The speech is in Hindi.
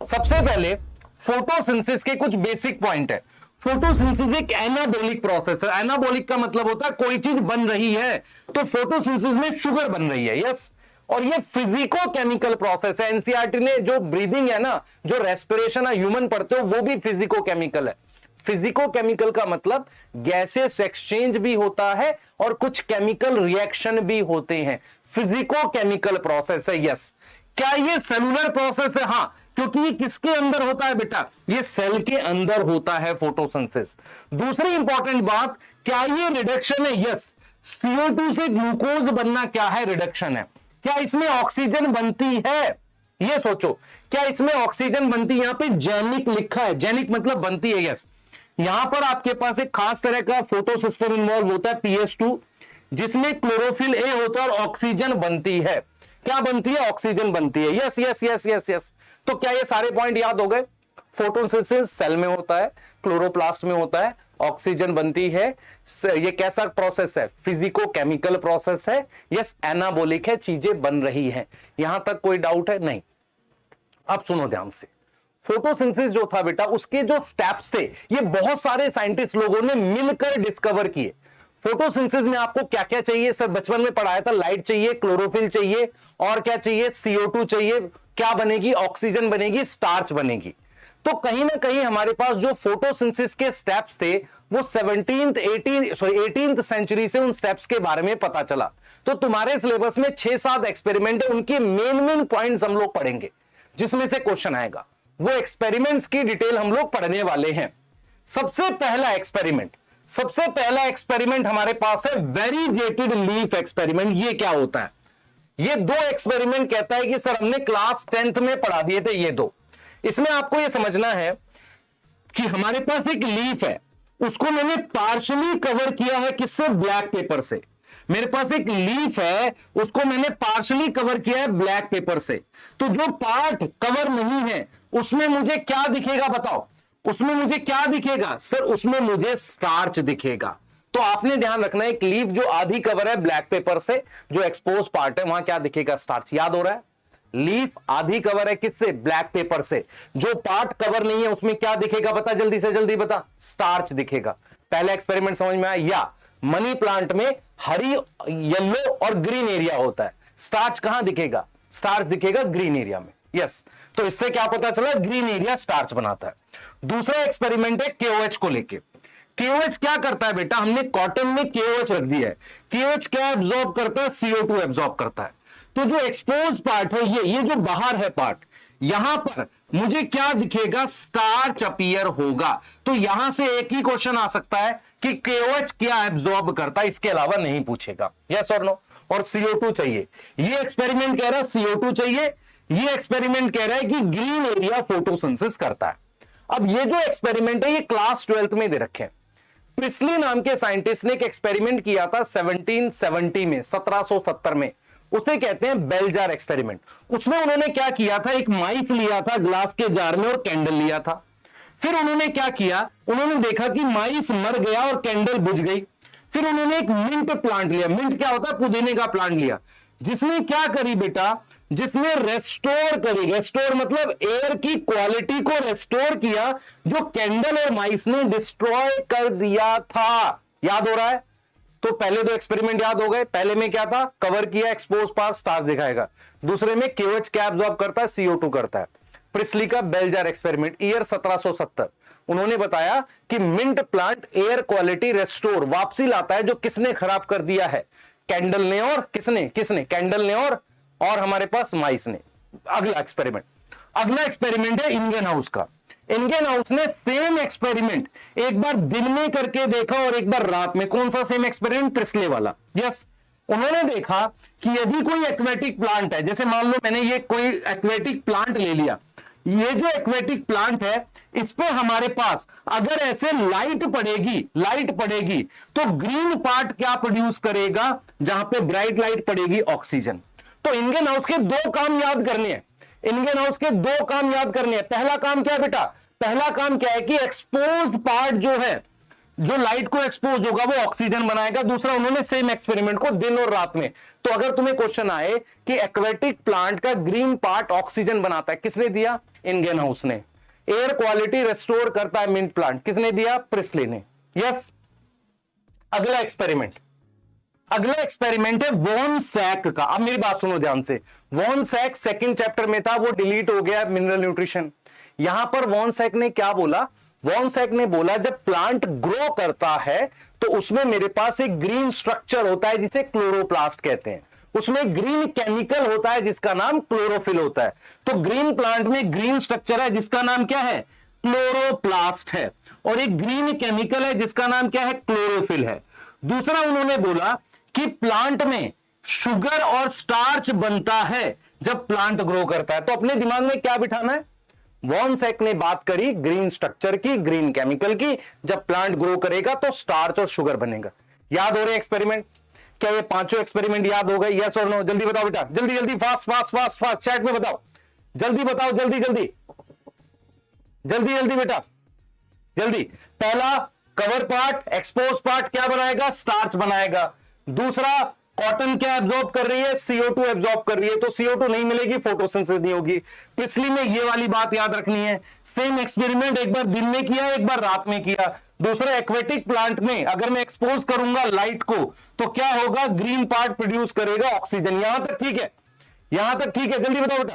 सबसे पहले फोटोसिंथेसिस के कुछ बेसिक पॉइंट है। फोटोसिंथेसिस एक एनाबॉलिक प्रोसेस है। एनाबॉलिक का मतलब होता है कोई चीज बन रही है, तो फोटोसिंथेसिस में शुगर बन रही है, यस। और ये फिजिको केमिकल प्रोसेस है। एनसीईआरटी ने जो ब्रीदिंग है ना, जो रेस्पिरेशन है ह्यूमन पढ़ते हो, वो भी फिजिको केमिकल है। फिजिको केमिकल का मतलब गैसेस एक्सचेंज भी होता है और कुछ केमिकल रिएक्शन भी होते हैं। फिजिको केमिकल प्रोसेस है, यस। क्या ये सेलुलर प्रोसेस है? हाँ, क्योंकि ये किसके अंदर होता है बेटा? ये सेल के अंदर होता है फोटोसिंथेसिस। दूसरी इंपॉर्टेंट बात, क्या ये रिडक्शन है? यस। CO2 से ग्लूकोज बनना क्या है? रिडक्शन है। क्या इसमें ऑक्सीजन बनती है? ये सोचो, क्या इसमें ऑक्सीजन बनती है? यहां पे जेनिक लिखा है, जेनिक मतलब बनती है, यस। यहां पर आपके पास एक खास तरह का फोटो सिस्टम इन्वॉल्व होता है, PS2, जिसमें क्लोरोफिल ए होता है और ऑक्सीजन बनती है। क्या बनती है? ऑक्सीजन बनती है, yes yes yes yes yes. तो क्या ये सारे पॉइंट याद हो गए? फोटोसिंथेसिस सेल में होता है, क्लोरोप्लास्ट में होता है, ऑक्सीजन बनती है। ये कैसा प्रोसेस है? फिजिको केमिकल प्रोसेस है, यस। एनाबॉलिक है, चीजें बन रही हैं। यहां तक कोई डाउट है? नहीं। अब सुनो ध्यान से। फोटोसिंथेसिस जो था बेटा, उसके जो स्टेप्स थे, ये बहुत सारे साइंटिस्ट लोगों ने मिलकर डिस्कवर किए। फोटोसिंथेसिस में आपको क्या क्या चाहिए? सर बचपन में पढ़ाया था, लाइट चाहिए, क्लोरोफिल चाहिए, और क्या चाहिए? CO2 चाहिए। क्या बनेगी? ऑक्सीजन बनेगी, स्टार्च बनेगी। तो कहीं ना कहीं हमारे पास जो फोटोसिंथेसिस के स्टेप्स थे, वो 18th सेंचुरी से उन स्टेप्स के बारे में पता चला। तो तुम्हारे सिलेबस में 6-7 एक्सपेरिमेंट है, उनके मेन पॉइंट्स हम लोग पढ़ेंगे, जिसमें से क्वेश्चन आएगा। वो एक्सपेरिमेंट्स की डिटेल हम लोग पढ़ने वाले हैं। सबसे पहला एक्सपेरिमेंट हमारे पास है वेरीजेटेड लीफ एक्सपेरिमेंट। ये क्या होता है? ये दो एक्सपेरिमेंट कहता है कि सर हमने क्लास 10th में पढ़ा दिए थे ये दो। इसमें आपको ये समझना है कि हमारे पास एक लीफ है, उसको मैंने पार्शली कवर किया है, किससे? ब्लैक पेपर से। मेरे पास एक लीफ है, उसको मैंने पार्शली कवर किया है ब्लैक पेपर से। तो जो पार्ट कवर नहीं है, उसमें मुझे क्या दिखेगा? बताओ, उसमें मुझे क्या दिखेगा? सर उसमें मुझे स्टार्च दिखेगा। तो आपने ध्यान रखना है, एक लीफ जो आधी कवर है ब्लैक पेपर से, जो एक्सपोज पार्ट है, वहां क्या दिखेगा? स्टार्च। याद हो रहा है? लीफ आधी कवर है किससे? ब्लैक पेपर से। जो पार्ट कवर नहीं है, उसमें क्या दिखेगा? बता, जल्दी से जल्दी बता। स्टार्च दिखेगा। पहला एक्सपेरिमेंट समझ में आया? या मनी प्लांट में हरी, येलो और ग्रीन एरिया होता है, स्टार्च कहां दिखेगा? स्टार्च दिखेगा ग्रीन एरिया में, यस। तो इससे क्या पता चला? ग्रीन एरिया स्टार्च बनाता है। दूसरा एक्सपेरिमेंट है KOH को लेके। KOH क्या करता है बेटा? हमने कॉटन में KOH रख दिया है। KOH क्या एब्जॉर्ब करता है? CO2 एब्जॉर्ब करता है। तो जो एक्सपोज पार्ट है, ये जो बाहर है पार्ट, यहां पर मुझे क्या दिखेगा? स्टार्च अपीयर होगा। तो यहां से एक ही क्वेश्चन आ सकता है कि KOH क्या एब्जॉर्ब करता है, इसके अलावा नहीं पूछेगा, यस और नो। और CO2 चाहिए। ये एक्सपेरिमेंट कह रहा है CO2 चाहिए, ये एक्सपेरिमेंट कह रहा है कि ग्रीन एरिया फोटोसिंथेसिस करता है। अब ये जो एक्सपेरिमेंट है, ये क्लास 12th में दे रखे हैं। प्रिस्ली नाम के साइंटिस्ट ने एक एक्सपेरिमेंट किया था 1770 में, 1770 में। उसे कहते हैं बेल जार एक्सपेरिमेंट। उसमें उन्होंने क्या किया था? एक माइस लिया था ग्लास के जार में और कैंडल लिया था। फिर उन्होंने क्या किया? उन्होंने देखा कि माइस मर गया और कैंडल बुझ गई। फिर उन्होंने एक मिंट प्लांट लिया। मिंट क्या होता है? पुदीने का प्लांट लिया, जिसने क्या करी बेटा? जिसने रेस्टोर करी। रेस्टोर मतलब एयर की क्वालिटी को रेस्टोर किया, जो कैंडल और माइस ने डिस्ट्रॉय कर दिया था। याद हो रहा है? तो पहले दो एक्सपेरिमेंट याद हो गए। पहले में क्या था? कवर किया, एक्सपोज पास, स्टार्च दिखाएगा। दूसरे में KOH क्या एब्जॉर्ब करता है? CO2 करता है। प्रिस्ली का बेल जार एक्सपेरिमेंट, ईयर 1770। उन्होंने बताया कि mint plant air quality restore, वापसी लाता है, जो किसने खराब कर दिया है? कैंडल ने और किसने? कैंडल ने और हमारे पास माइस ने। अगला एक्सपेरिमेंट है इंडियन हाउस का। इंडियन हाउस ने सेम एक्सपेरिमेंट एक बार दिन में करके देखा और एक बार रात में। कौन सा सेम एक्सपेरिमेंट? प्रिस्ले वाला, यस। उन्होंने देखा कि यदि कोई एक्वेटिक प्लांट है, जैसे मान लो मैंने ये कोई एक्वेटिक प्लांट ले लिया, ये जो एक्वेटिक प्लांट है, इस पे हमारे पास अगर ऐसे लाइट पड़ेगी तो ग्रीन पार्ट क्या प्रोड्यूस करेगा? जहां पे ब्राइट लाइट पड़ेगी, ऑक्सीजन। तो इंडियन हाउस के दो काम याद करने हैं। पहला काम क्या है बेटा? पहला काम क्या है कि एक्सपोज पार्ट जो है, जो लाइट को एक्सपोज होगा वो ऑक्सीजन बनाएगा। दूसरा, उन्होंने सेम एक्सपेरिमेंट को दिन और रात में। तो अगर तुम्हें क्वेश्चन आए कि एक्वेटिक प्लांट का ग्रीन पार्ट ऑक्सीजन बनाता है, किसने दिया? इंगेनहाउस ने। एयर क्वालिटी रेस्टोर करता है मिंट प्लांट, किसने दिया? प्रिस्ली ने। यस। अगला एक्सपेरिमेंट है वॉन सैक का। अब मेरी बात सुनो ध्यान से। वॉन सैक सेकंड चैप्टर में था, वो डिलीट हो गया, मिनरल न्यूट्रिशन। यहां पर वॉन सैक ने क्या बोला? वॉन सैक ने बोला जब प्लांट ग्रो करता है तो उसमें मेरे पास एक ग्रीन स्ट्रक्चर होता है जिसे क्लोरोप्लास्ट कहते हैं। उसमें ग्रीन केमिकल होता है जिसका नाम क्लोरोफिल होता है। तो ग्रीन प्लांट में ग्रीन स्ट्रक्चर है जिसका नाम क्या है? क्लोरोप्लास्ट है। और एक ग्रीन केमिकल है जिसका नाम क्या है? क्लोरोफिल है। दूसरा, उन्होंने बोला कि प्लांट में शुगर और स्टार्च बनता है जब प्लांट ग्रो करता है। तो अपने दिमाग में क्या बिठाना है? वॉन सैक ने बात करी ग्रीन स्ट्रक्चर की, ग्रीन केमिकल की। जब प्लांट ग्रो करेगा तो स्टार्च और शुगर बनेगा। याद हो रहे एक्सपेरिमेंट? क्या ये पांचों एक्सपेरिमेंट याद हो गए? यस और नो? जल्दी बताओ बेटा, जल्दी जल्दी, fast fast fast fast, chat में बताओ, जल्दी बताओ, जल्दी जल्दी जल्दी जल्दी बेटा, जल्दी। पहला, कवर पार्ट, एक्सपोज पार्ट क्या बनाएगा? स्टार्च बनाएगा। दूसरा, कॉटन क्या एब्जॉर्ब कर रही है? CO2 एब्जॉर्ब कर रही है, तो CO2 नहीं मिलेगी, फोटोसिंथेसिस नहीं होगी। पिछली में ये वाली बात याद रखनी है। सेम एक्सपेरिमेंट एक बार दिन में किया, एक बार रात में किया। दूसरा, एक्वेटिक प्लांट में अगर मैं एक्सपोज करूंगा लाइट को तो क्या होगा? ग्रीन पार्ट प्रोड्यूस करेगा, ऑक्सीजन। यहां तक ठीक है? यहां तक ठीक है? जल्दी बताओ बेटा,